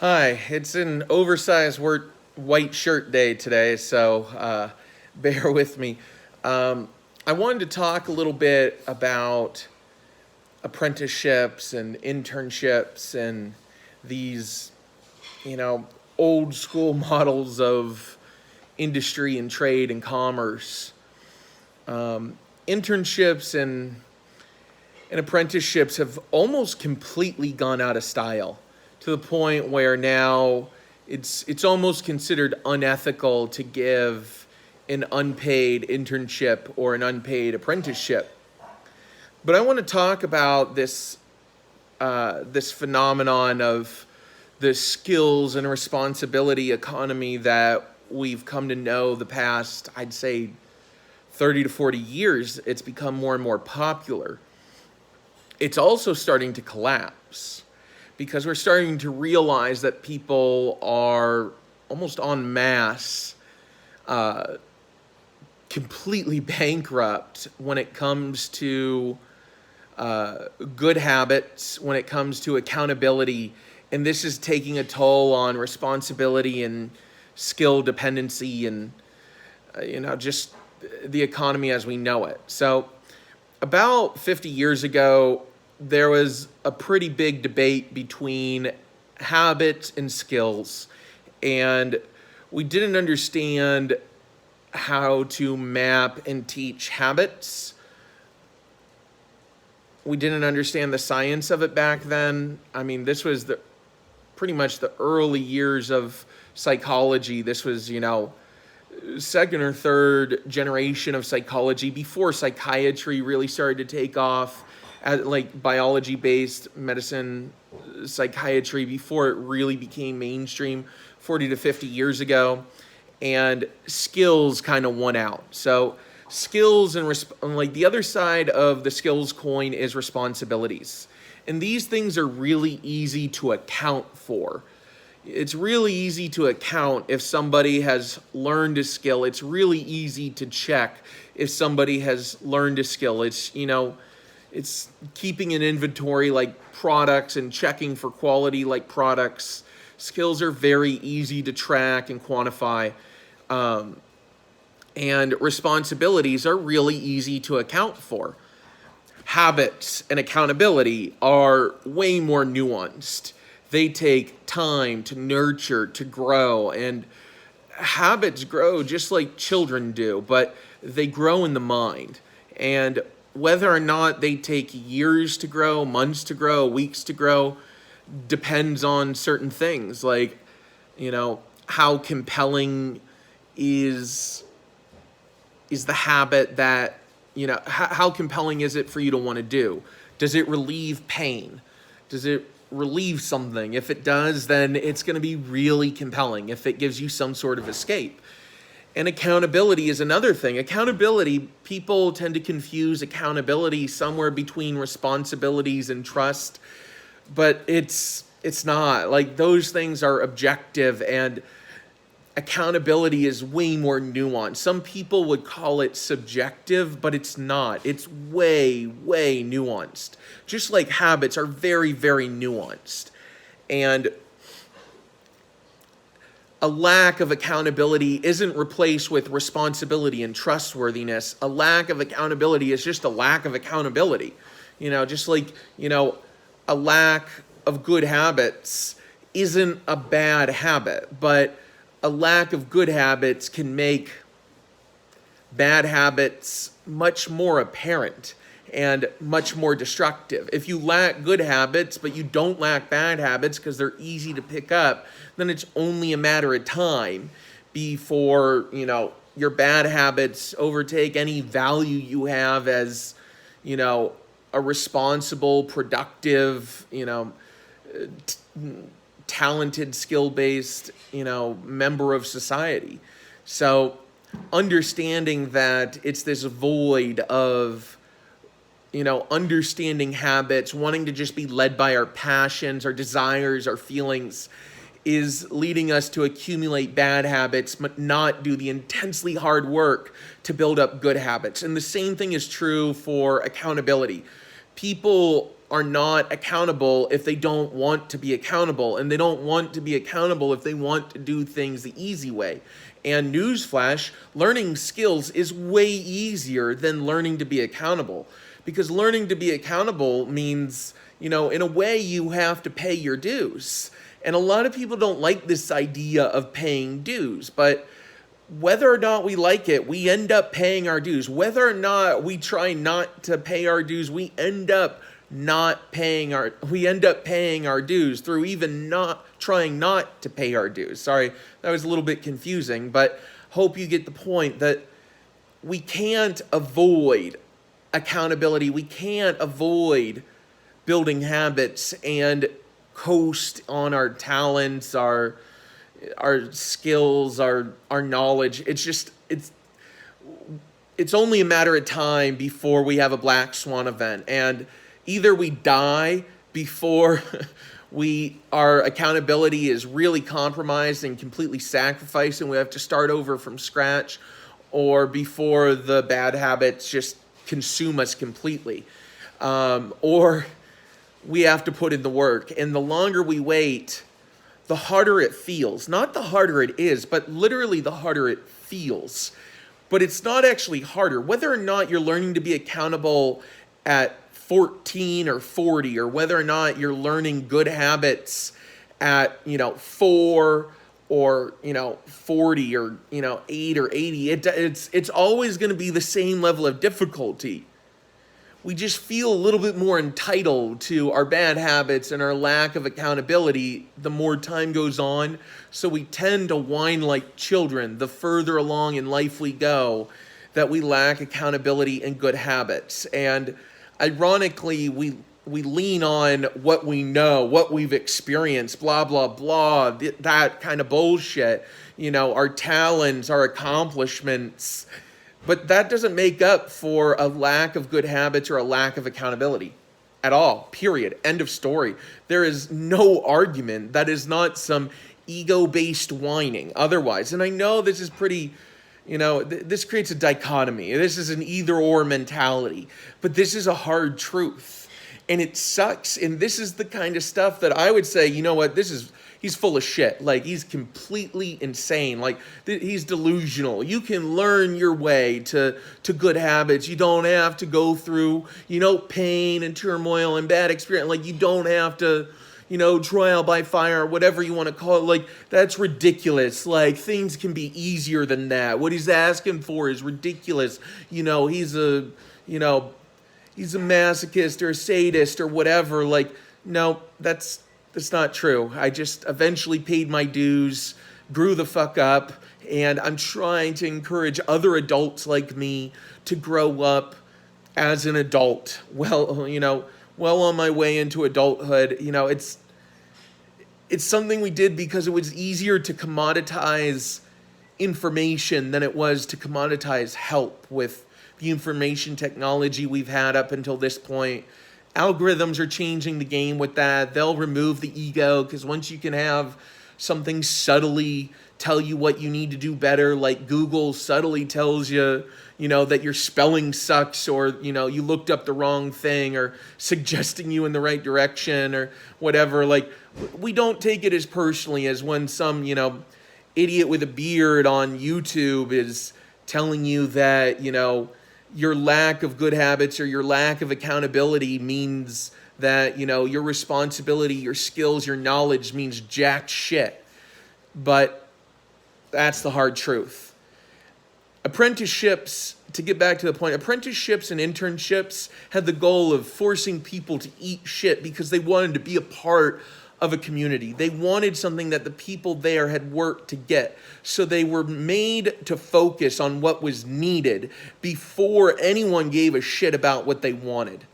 Hi, it's an oversized white shirt day today, so bear with me. I wanted to talk a little bit about apprenticeships and internships and these, you know, old school models of industry and trade and commerce. Internships and apprenticeships have almost completely gone out of style to the point where now it's almost considered unethical to give an unpaid internship or an unpaid apprenticeship. But I want to talk about this phenomenon of the skills and responsibility economy that we've come to know the past, I'd say, 30 to 40 years. It's become more and more popular. It's also starting to collapse because we're starting to realize that people are almost en masse completely bankrupt when it comes to good habits, when it comes to accountability, and this is taking a toll on responsibility and skill dependency and just the economy as we know it. So about 50 years ago, there was a pretty big debate between habits and skills, and we didn't understand how to map and teach habits. We didn't understand the science of it back then. I mean, this was pretty much the early years of psychology. This was, second or third generation of psychology before psychiatry really started to take off, as like biology-based medicine, psychiatry, before it really became mainstream 40 to 50 years ago. And skills kind of won out. So skills and like the other side of the skills coin is responsibilities. And these things are really easy to account for. It's really easy to account if somebody has learned a skill. It's really easy to check if somebody has learned a skill. It's keeping an inventory like products and checking for quality like products. Skills are very easy to track and quantify. And responsibilities are really easy to account for. Habits and accountability are way more nuanced. They take time to nurture, to grow, and habits grow just like children do, but they grow in the mind. And whether or not they take years to grow, months to grow, weeks to grow, depends on certain things, like, how compelling is the habit that, how compelling is it for you to want to do? Does it relieve pain? Does it relieve something? If it does, then it's going to be really compelling if it gives you some sort of escape. And accountability is another thing. Accountability, people tend to confuse accountability somewhere between responsibilities and trust, but it's not. Like, those things are objective, and accountability is way more nuanced. Some people would call it subjective, but it's not. It's way, way nuanced. Just like habits are very, very nuanced. And a lack of accountability isn't replaced with responsibility and trustworthiness. A lack of accountability is just a lack of accountability. Just like, a lack of good habits isn't a bad habit, but a lack of good habits can make bad habits much more apparent and much more destructive. If you lack good habits, but you don't lack bad habits because they're easy to pick up, then it's only a matter of time before, your bad habits overtake any value you have as, a responsible, productive, talented, skill-based, member of society. So understanding that it's this void of, understanding habits, wanting to just be led by our passions, our desires, our feelings, is leading us to accumulate bad habits, but not do the intensely hard work to build up good habits. And the same thing is true for accountability. People are not accountable if they don't want to be accountable, and they don't want to be accountable if they want to do things the easy way. And newsflash, learning skills is way easier than learning to be accountable, because learning to be accountable means, in a way you have to pay your dues. And a lot of people don't like this idea of paying dues, but whether or not we like it, we end up paying our dues. Whether or not we try not to pay our dues, we end up paying our dues through even not trying not to pay our dues. Sorry, that was a little bit confusing, but hope you get the point that we can't avoid accountability. We can't avoid building habits and coast on our talents, our skills, our knowledge. It's only a matter of time before we have a black swan event, and either we die before our accountability is really compromised and completely sacrificed and we have to start over from scratch, or before the bad habits just consume us completely, or we have to put in the work. And the longer we wait, the harder it feels. Not the harder it is, but literally the harder it feels. But it's not actually harder. Whether or not you're learning to be accountable at 14 or 40, or whether or not you're learning good habits at 4 or 40 or 8 or 80, it's always going to be the same level of difficulty. We just feel a little bit more entitled to our bad habits and our lack of accountability the more time goes on. So we tend to whine like children the further along in life we go, that we lack accountability and good habits. And ironically, we lean on what we know, what we've experienced, blah, blah, blah, that kind of bullshit, our talents, our accomplishments. But that doesn't make up for a lack of good habits or a lack of accountability at all, period. End of story. There is no argument. That is not some ego-based whining otherwise. And I know this is pretty, this creates a dichotomy. This is an either-or mentality. But this is a hard truth. And it sucks. And this is the kind of stuff that I would say, he's full of shit. Like, he's completely insane. Like, he's delusional. You can learn your way to good habits. You don't have to go through, pain and turmoil and bad experience. Like, you don't have to, trial by fire or whatever you want to call it. Like, that's ridiculous. Like, things can be easier than that. What he's asking for is ridiculous. He's a masochist or a sadist or whatever. Like, no, that's not true. I just eventually paid my dues, grew the fuck up, and I'm trying to encourage other adults like me to grow up as an adult. Well on my way into adulthood. It's something we did because it was easier to commoditize information than it was to commoditize help with the information technology we've had up until this point. Algorithms are changing the game with that. They'll remove the ego, because once you can have something subtly tell you what you need to do better, like Google subtly tells you, that your spelling sucks, or, you looked up the wrong thing, or suggesting you in the right direction or whatever. Like, we don't take it as personally as when some, idiot with a beard on YouTube is telling you that, your lack of good habits or your lack of accountability means that, your responsibility, your skills, your knowledge means jack shit. But that's the hard truth. Apprenticeships, to get back to the point, apprenticeships and internships had the goal of forcing people to eat shit because they wanted to be a part of a community. They wanted something that the people there had worked to get. So they were made to focus on what was needed before anyone gave a shit about what they wanted.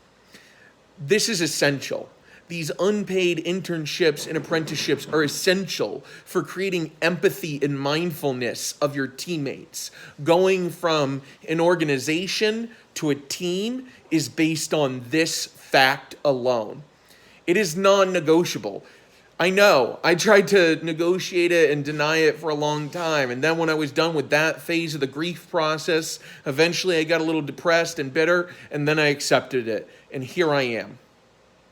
This is essential. These unpaid internships and apprenticeships are essential for creating empathy and mindfulness of your teammates. Going from an organization to a team is based on this fact alone. It is non-negotiable. I know, I tried to negotiate it and deny it for a long time. And then when I was done with that phase of the grief process, eventually I got a little depressed and bitter, and then I accepted it. And here I am.